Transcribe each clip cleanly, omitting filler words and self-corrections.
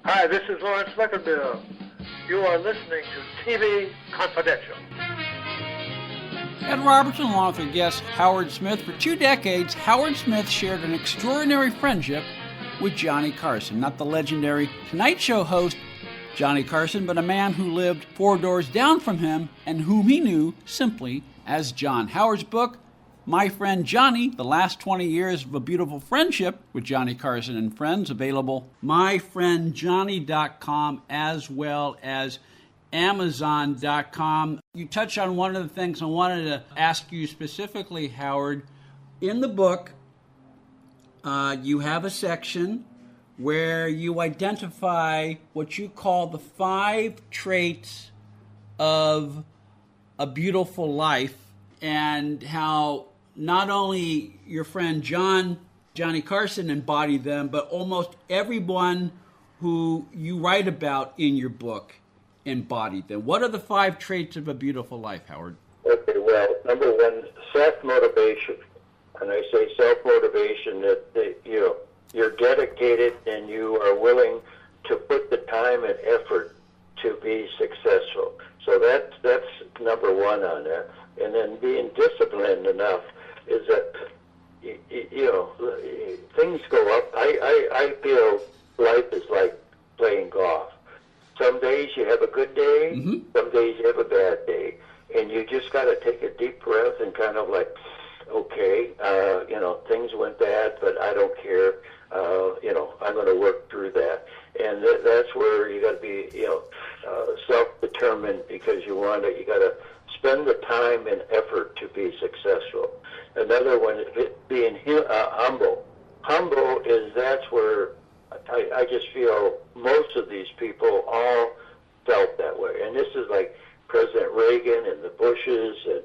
Hi, this is Lawrence Leckerbill. You are listening to TV Confidential. Ed Robertson, along with our guest Howard Smith. For 2 decades, Howard Smith shared an extraordinary friendship with Johnny Carson. Not the legendary Tonight Show host Johnny Carson, but a man who lived 4 doors down from him and whom he knew simply as John. Howard's book, My Friend Johnny, The Last 20 Years of a Beautiful Friendship with Johnny Carson and Friends, available myfriendjohnny.com as well as Amazon.com. You touched on one of the things I wanted to ask you specifically, Howard. In the book, you have a section where you identify what you call the 5 traits of a beautiful life, and how not only your friend Johnny Carson embodied them, but almost everyone who you write about in your book embodied them. What are the 5 traits of a beautiful life, Howard? Okay, well, number 1, self-motivation. And I say self-motivation that you're dedicated and you are willing to put the time and effort to be successful. So that's number 1 on there. And then being disciplined enough is that, things go up. I feel life is like playing golf. Some days you have a good day, Some days you have a bad day. And you just got to take a deep breath and kind of like, okay, things went bad, but I don't care. I'm going to work through that. And that's where you got to be, self-determined, because you got to spend the time and effort to be successful. Another one is being humble. Humble that's where I just feel most of these people all felt that way. And this is like President Reagan and the Bushes and,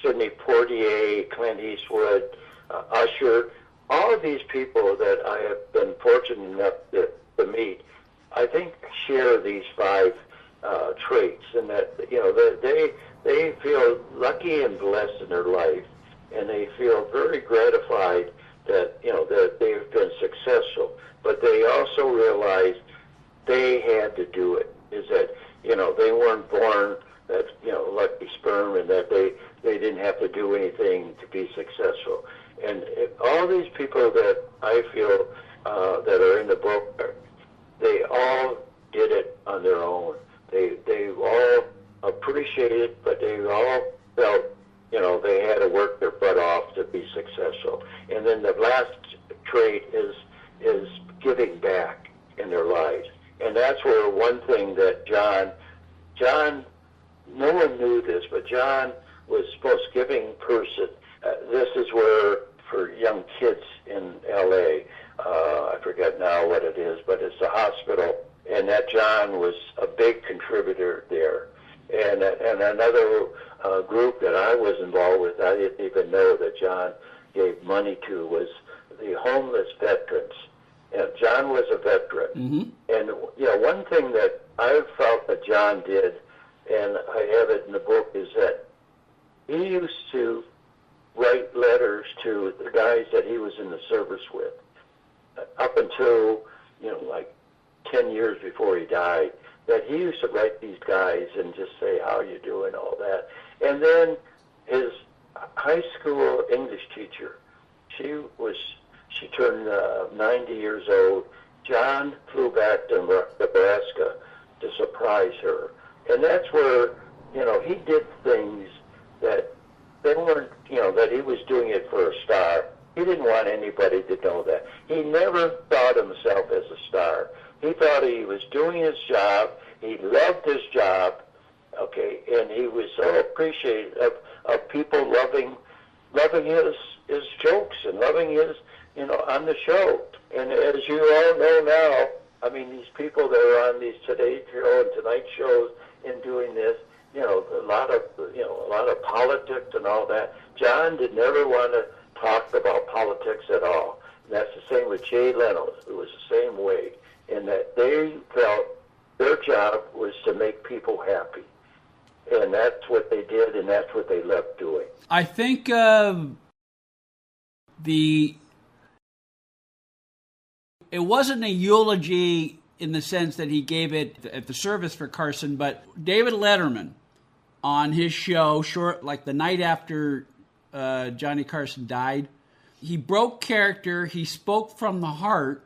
Sidney Poitier, Clint Eastwood, Usher, all of these people that I have been fortunate enough to meet, I think share these 5 traits, and that they feel lucky and blessed in their life, and they feel very gratified that that they've been successful. But they also realize they had to do it. Is that they weren't born that lucky sperm, and that they didn't have to do anything to be successful. And all these people that I feel that are in the book, they all did it on their own. They all appreciated, but they all felt they had to work their butt off to be successful. And then the last trait is giving back in their lives. And that's where one thing that John, no one knew this, but John was the most giving person. This is where, for young kids in L.A., I forget now what it is, but it's a hospital, and that John was a big contributor there. And another group that I was involved with, I didn't even know that John gave money to, was the homeless veterans. John was a veteran. And one thing that I felt that John did, and I have it in the book, is that he used to write letters to the guys that he was in the service with, up until, like 10 years before he died, that he used to write these guys and just say, how you doing, all that. And then his high school English teacher, she turned 90 years old. John flew back to Nebraska to surprise her. And that's where, he did things that they weren't, that he was doing it for a star. He didn't want anybody to know that. He never thought of himself as a star. He thought he was doing his job. He loved his job, okay, and he was so appreciative of people loving his jokes and loving his, on the show. And as you all know now, I mean, these people that are on these Today Show and Tonight shows and doing this, a lot of politics and all that. John did never want to talk about politics at all. And that's the same with Jay Leno. It was the same way, in that they felt their job was to make people happy. And that's what they did, and that's what they loved doing. I think it wasn't a eulogy in the sense that he gave it at the service for Carson, but David Letterman on his show, like the night after Johnny Carson died, he broke character, he spoke from the heart,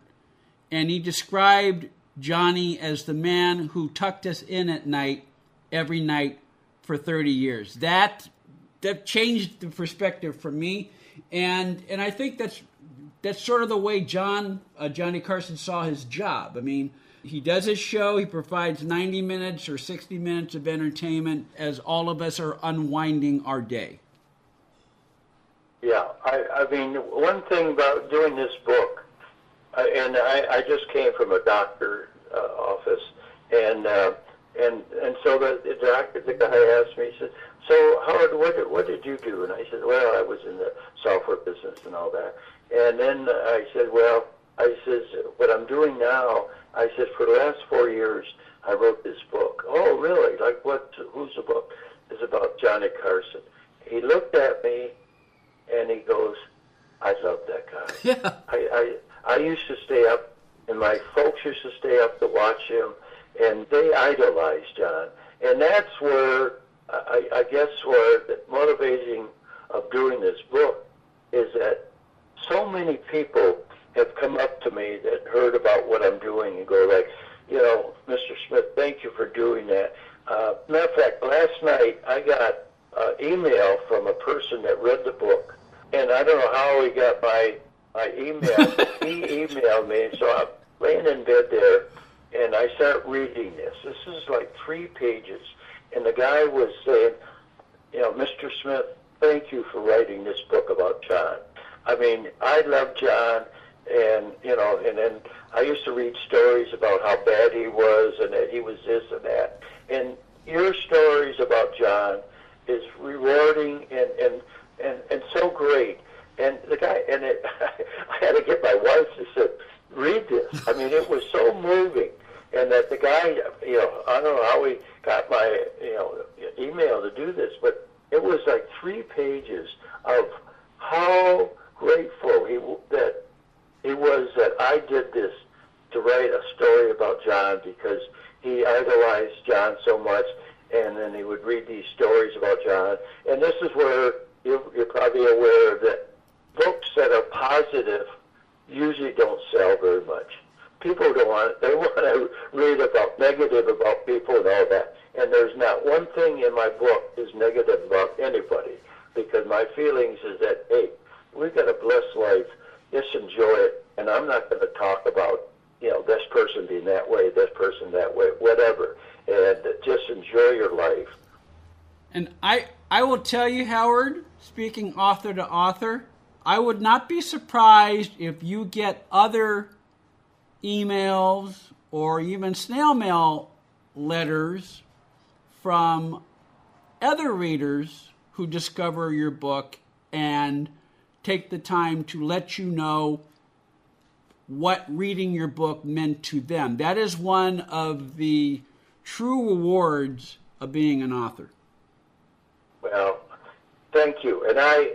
and he described Johnny as the man who tucked us in at night, every night for 30 years. That changed the perspective for me, and I think that's sort of the way Johnny Carson saw his job. I mean, he does his show, he provides 90 minutes or 60 minutes of entertainment as all of us are unwinding our day. Yeah, I mean, one thing about doing this book, and I just came from a doctor office, and so the guy asked me, he said, "So Howard, what did you do?" And I said, "Well, I was in the software business and all that." And then I said, "Well," I says, "what I'm doing now," I said, "for the last 4 years, I wrote this book." "Oh, really? Like what? Who's the book?" "It's about Johnny Carson." He looked at me and he goes, "I love that guy." Yeah. I used to stay up, and my folks used to stay up to watch him, and they idolized John. And that's where, I guess, where the motivating of doing this book is that so many people have come up to me that heard about what I'm doing and go like, "Mr. Smith, thank you for doing that." Matter of fact, last night I got an email from a person that read the book, and I don't know how he got my email. He emailed me, so I'm laying in bed there, and I start reading this. This is like 3 pages, and the guy was saying, "Mr. Smith, thank you for writing this book about John. I mean, I love John, and then I used to read stories about how bad he was and that he was this and that. And your stories about John is rewarding and so great." And the guy, I had to get my wife to say, "Read this." I mean, it was so moving. And that the guy, I don't know how he got my, email to do this, but it was like 3 pages of how grateful he was that I did this to write a story about John, because he idolized John so much, and then he would read these stories about John. And this is where you're probably aware that books that are positive usually don't sell very much. People don't want, they want to read about negative about people and all that. And there's not one thing in my book is negative about anybody, because my feelings is that, hey, we've got a blessed life, just enjoy it. And I'm not going to talk about, this person being that way, this person that way, whatever. And just enjoy your life. And I will tell you, Howard, speaking author to author, I would not be surprised if you get other emails or even snail mail letters from other readers who discover your book and take the time to let you know what reading your book meant to them. That is one of the true rewards of being an author. Well, thank you. And I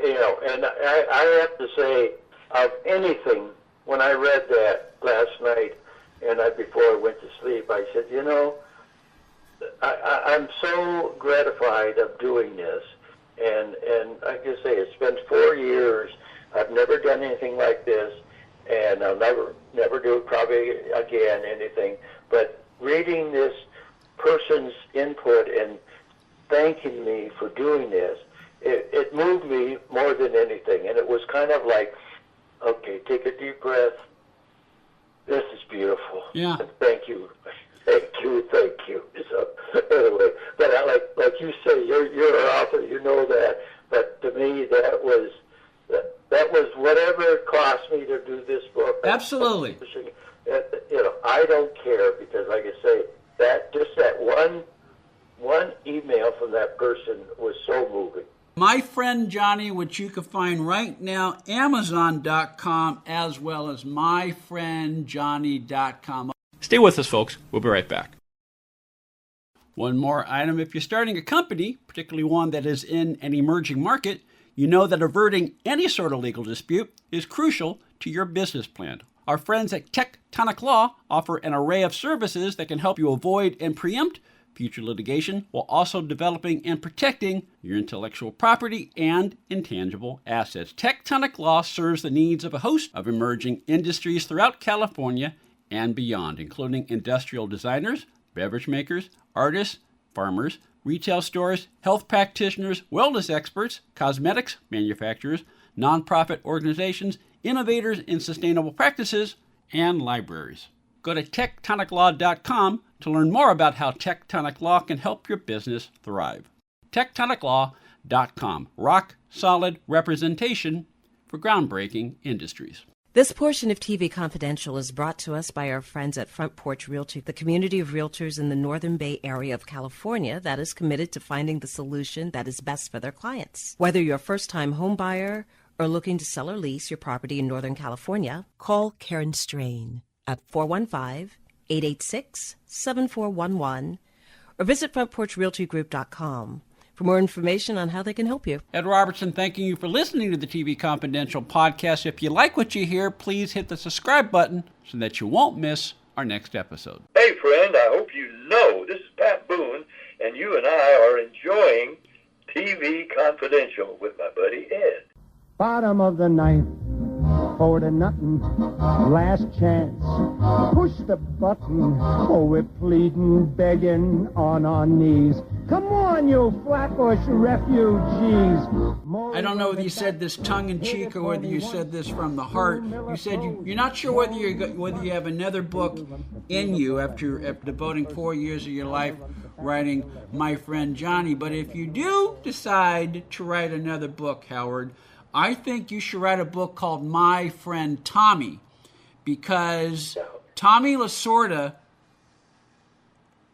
have to say, of anything, when I read that last night and before I went to sleep, I said, I'm so gratified of doing this. And like I say, it's been 4 years. I've never done anything like this, and I'll never do it probably again, anything. But reading this person's input and thanking me for doing this, it moved me more than anything. And it was kind of like, okay, take a deep breath. This is beautiful. Yeah. And thank you. So anyway, but like you say, you're an author, you know that. But to me, that was whatever it cost me to do this book. Absolutely. I don't care, because, like I say, that one email from that person was so moving. My Friend Johnny, which you can find right now, Amazon.com, as well as myfriendjohnny.com. Stay with us, folks. We'll be right back. One more item. If you're starting a company, particularly one that is in an emerging market, you know that averting any sort of legal dispute is crucial to your business plan. Our friends at Tectonic Law offer an array of services that can help you avoid and preempt future litigation while also developing and protecting your intellectual property and intangible assets. Tectonic Law serves the needs of a host of emerging industries throughout California and beyond, including industrial designers, beverage makers, artists, farmers, retail stores, health practitioners, wellness experts, cosmetics manufacturers, nonprofit organizations, innovators in sustainable practices, and libraries. Go to tectoniclaw.com to learn more about how Tectonic Law can help your business thrive. tectoniclaw.com. Rock solid representation for groundbreaking industries. This portion of TV Confidential is brought to us by our friends at Front Porch Realty, the community of realtors in the Northern Bay area of California that is committed to finding the solution that is best for their clients. Whether you're a first-time home buyer or looking to sell or lease your property in Northern California, call Karen Strain at 415-886-7411 or visit frontporchrealtygroup.com for more information on how they can help you. Ed Robertson thanking you for listening to the TV Confidential podcast. If you like what you hear, please hit the subscribe button so that you won't miss our next episode. Hey, friend, I hope you know this is Pat Boone, and you and I are enjoying TV Confidential with my buddy Ed. Bottom of the ninth, 4-0, last chance. Push the button, oh, we're pleading, begging on our knees. Come on, you Flatbush refugees. I don't know whether you said this tongue-in-cheek or whether you said this from the heart. You said you're not sure whether you have another book in you after devoting 4 years of your life writing My Friend Johnny. But if you do decide to write another book, Howard, I think you should write a book called My Friend Tommy, because Tommy Lasorda,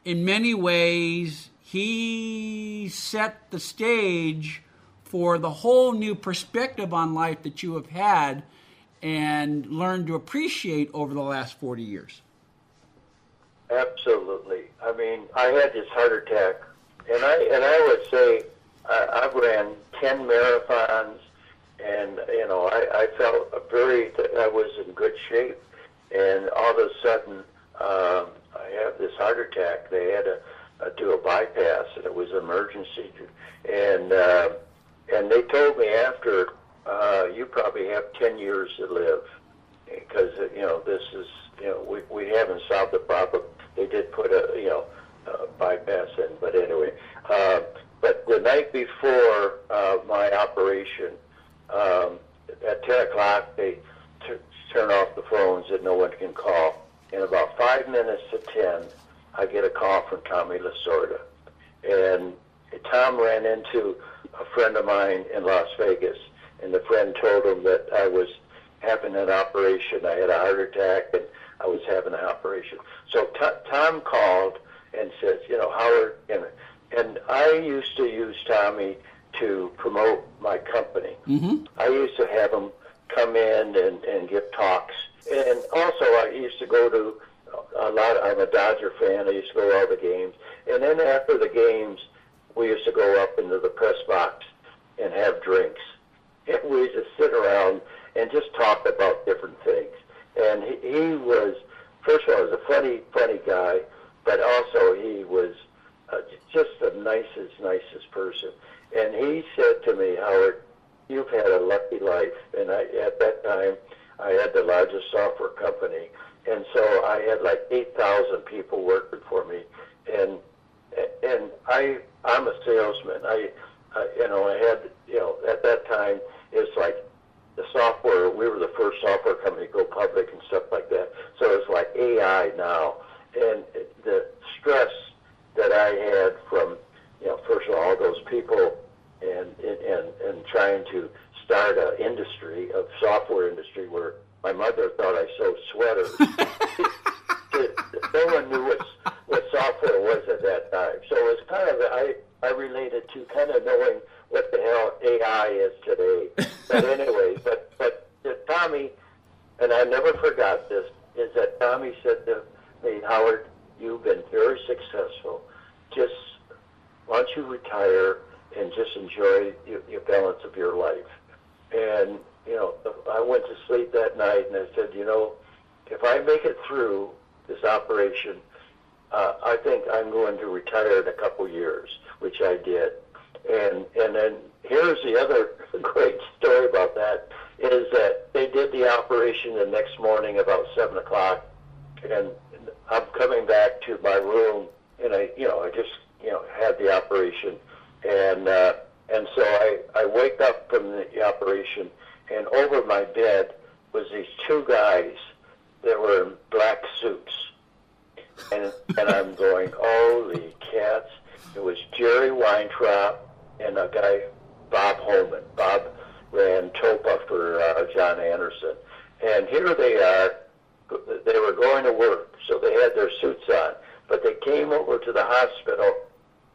in many ways, he set the stage for the whole new perspective on life that you have had and learned to appreciate over the last 40 years. Absolutely. I mean, I had this heart attack, and I would say I've ran 10 marathons, and, you know, I felt that I was in good shape, and all of a sudden, I have this heart attack. They had to do a bypass, and it was emergency, and they told me after, you probably have 10 years to live, because, you know, this is, you know, we haven't solved the problem. They did put a bypass in, but anyway, but the night before my operation, at 10 o'clock, they turn off the phones that no one can call. In about 5 minutes to 10, I get a call from Tommy Lasorda. And Tom ran into a friend of mine in Las Vegas, and the friend told him that I was having an operation. I had a heart attack, and I was having an operation. So Tom called and says, you know, Howard, and I used to use Tommy to promote my company. Mm-hmm. I used to have him come in and give talks. And also I used to go to I'm a Dodger fan. I used to go to all the games. And then after the games, we used to go up into the press box and have drinks. And we used to sit around and just talk about different things. And he was, first of all, he was a funny guy, but also he was just the nicest person. And he said to me, Howard, you've had a lucky life. And at that time, I had the largest software company. And so I had like 8,000 people working for me. And I'm a salesman. I had, at that time, it's like the software, we were the first software company to go public and stuff like that. So it's like AI now. And the stress that I had from, first of all those people and trying to start an industry, a software industry where my mother thought I sewed sweaters. No one knew what software was at that time. So it was kind of, I related to kind of knowing what the hell AI is today. But anyway, but Tommy, and I never forgot this, is that Tommy said to me, Howard, you've been very successful. Just why don't you retire and just enjoy your balance of your life? And, I went to sleep that night and I said, if I make it through this operation, I think I'm going to retire in a couple years, which I did. And then here's the other great story about that, is that they did the operation the next morning about 7 o'clock, and I'm coming back to my room, and I just had the operation, and so I wake up from the operation, and over my bed was these two guys that were in black suits, and I'm going, holy cats! It was Jerry Weintraub and a guy, Bob Holman. Bob ran Topa for John Anderson, and here they are. They were going to work, so they had their suits on, but they came over to the hospital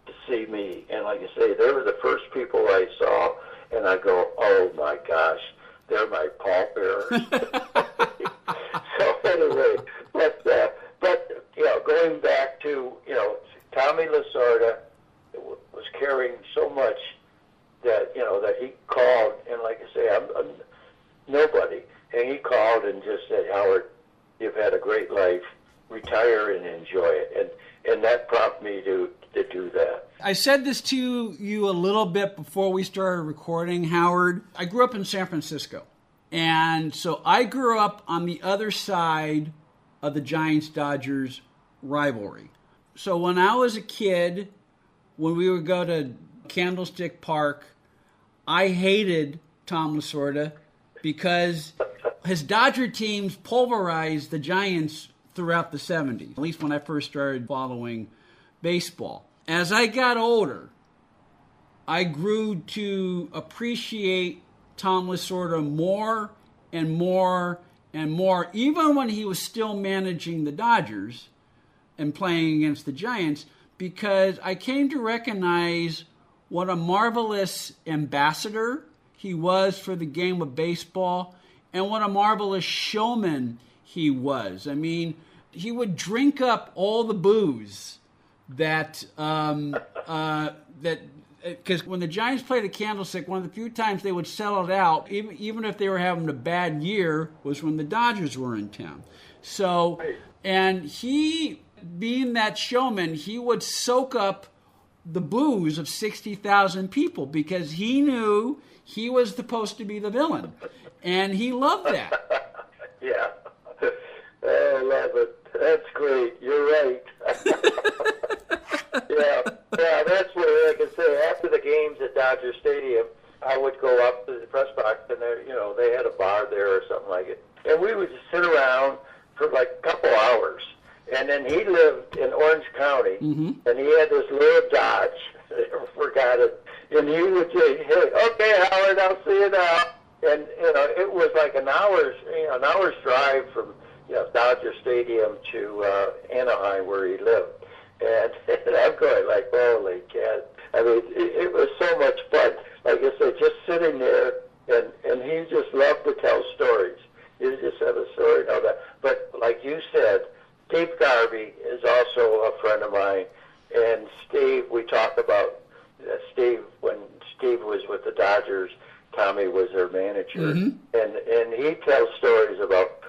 to see me, and like I say, they were the first people I saw, and I go, oh my gosh, they're my pallbearers. So anyway, but going back to, Tommy Lasorda was carrying so much that he called, and like I say, I'm nobody, and he called and just said, Howard, you've had a great life, retire and enjoy it, and that prompted me to do that. I said this to you a little bit before we started recording, Howard. I grew up in San Francisco, and so I grew up on the other side of the Giants-Dodgers rivalry. So when I was a kid, when we would go to Candlestick Park, I hated Tom Lasorda because his Dodger teams pulverized the Giants throughout the 70s, at least when I first started following baseball. As I got older, I grew to appreciate Tom Lasorda more and more and more, even when he was still managing the Dodgers and playing against the Giants, because I came to recognize what a marvelous ambassador he was for the game of baseball and what a marvelous showman he was. I mean, he would drink up all the booze that because when the Giants played at Candlestick, one of the few times they would sell it out, even if they were having a bad year, was when the Dodgers were in town. So, and he, being that showman, he would soak up the booze of 60,000 people because he knew he was supposed to be the villain, and he loved that. Yeah. I love it. That's great. You're right. Yeah, that's where, like I say, after the games at Dodger Stadium, I would go up to the press box, and they had a bar there or something like it, and we would just sit around for like a couple hours. And then he lived in Orange County, and he had this little Dodge. I never forgot it. And he would say, "Hey, okay, Howard, I'll see you now." And it was like an hour's drive from Dodger Stadium to Anaheim, where he lived. And I'm going like, holy cat. I mean, it was so much fun. Like I said, just sitting there, and he just loved to tell stories. He just had a story and all that. But like you said, Steve Garvey is also a friend of mine. And Steve, we talk about Steve, when Steve was with the Dodgers, Tommy was their manager. And he tells stories about,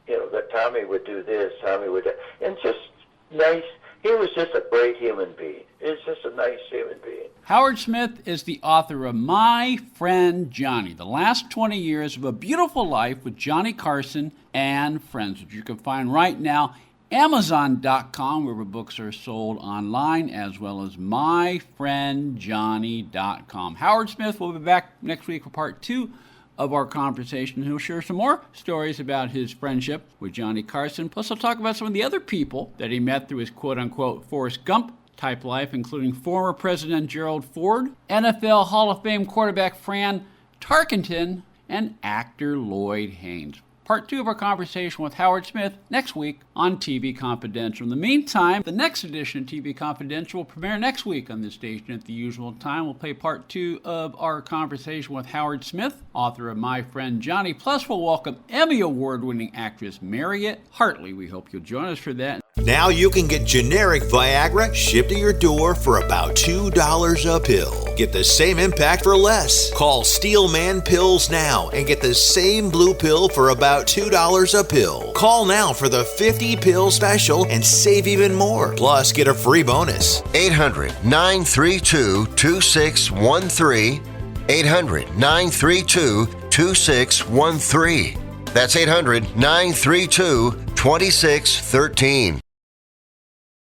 that Tommy would do this, Tommy would do, and just nice. He was just a great human being. He's just a nice human being. Howard Smith is the author of My Friend Johnny, The Last 20 Years of a Beautiful Life with Johnny Carson and Friends, which you can find right now, Amazon.com, where books are sold online, as well as myfriendjohnny.com. Howard Smith will be back next week for part 2 of our conversation. He'll share some more stories about his friendship with Johnny Carson. Plus, he'll talk about some of the other people that he met through his quote-unquote Forrest Gump-type life, including former President Gerald Ford, NFL Hall of Fame quarterback Fran Tarkenton, and actor Lloyd Haynes. Part 2 of our conversation with Howard Smith next week on TV Confidential. In the meantime, the next edition of TV Confidential will premiere next week on this station at the usual time. We'll play part 2 of our conversation with Howard Smith, author of My Friend Johnny. Plus, we'll welcome Emmy Award-winning actress Mariette Hartley. We hope you'll join us for that. Now you can get generic Viagra shipped to your door for about $2 a pill. Get the same impact for less. Call Steelman Pills now and get the same blue pill for about $2 a pill. Call now for the 50-pill special and save even more. Plus, get a free bonus. 800-932-2613. 800-932-2613. That's 800-932-2613.